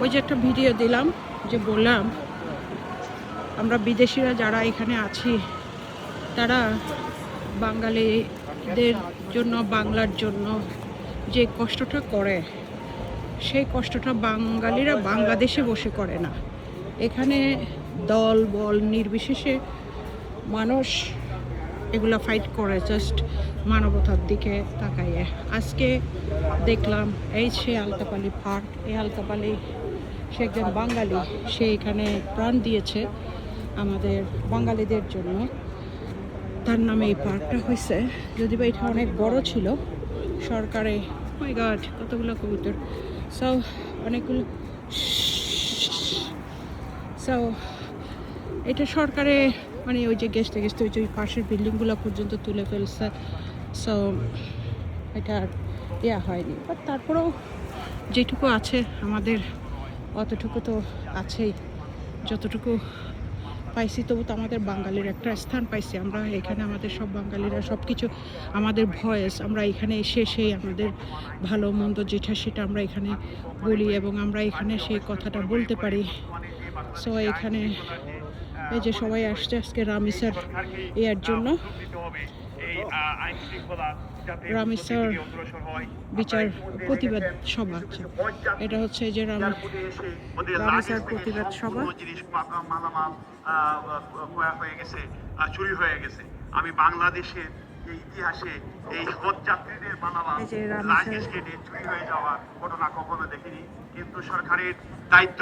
ওই যে একটা ভিডিও দিলাম, যে বললাম আমরা বিদেশিরা যারা এখানে আছি তারা বাঙালিদের জন্য, বাংলার জন্য যে কষ্টটা করে, সেই কষ্টটা বাঙালিরা বাংলাদেশে বসে করে না। এখানে দল বল নির্বিশেষে মানুষ এগুলা ফাইট করে, জাস্ট মানবতার দিকে তাকাইয়ে। আজকে দেখলাম এই সে আলতাপ আলী পার্ক, এই আলতাপ আলী সে একজন বাঙালি, সে এখানে প্রাণ দিয়েছে আমাদের বাঙালিদের জন্য। তার নামে এই পার্কটা হয়েছে, যদি বা এটা অনেক বড় ছিল সরকারে। মাই গড, কতগুলো কবুতর। সো অনেকগুলো, সো এটা সরকারে মানে ওই যে গেস্টে গেস্টে ওই যে ওই পাশের বিল্ডিংগুলো পর্যন্ত তুলে ফেলছে। সো এটা আর ইয়া হয়নি, বাট তারপরেও যেটুকু আছে আমাদের অতটুকু তো আছেই। যতটুকু পাইছি তবু তো আমাদের বাঙালির একটা স্থান পাইছি আমরা এখানে। আমাদের সব বাঙালিরা সব কিছু, আমাদের ভয়েস, আমরা এখানে এসে সেই আমাদের ভালো মন্দ যেটা সেটা আমরা এখানে বলি এবং আমরা এখানে সেই কথাটা বলতে পারি। সো এখানে এই যে সবাই আসছে আজকে রামিসার এর জন্য। রামিসার বিচার প্রতিবাদ সভা, এটা হচ্ছে যে রামিসার প্রতিবাদ সভা। চুরি হয়ে গেছে। আমি বাংলাদেশের এই ইতিহাসে এই হজ যাত্রীদের মালামাল লাগেজ কেটে চুরি হয়ে যাওয়ার ঘটনা কখনো দেখিনি, কিন্তু সরকারের দায়িত্ব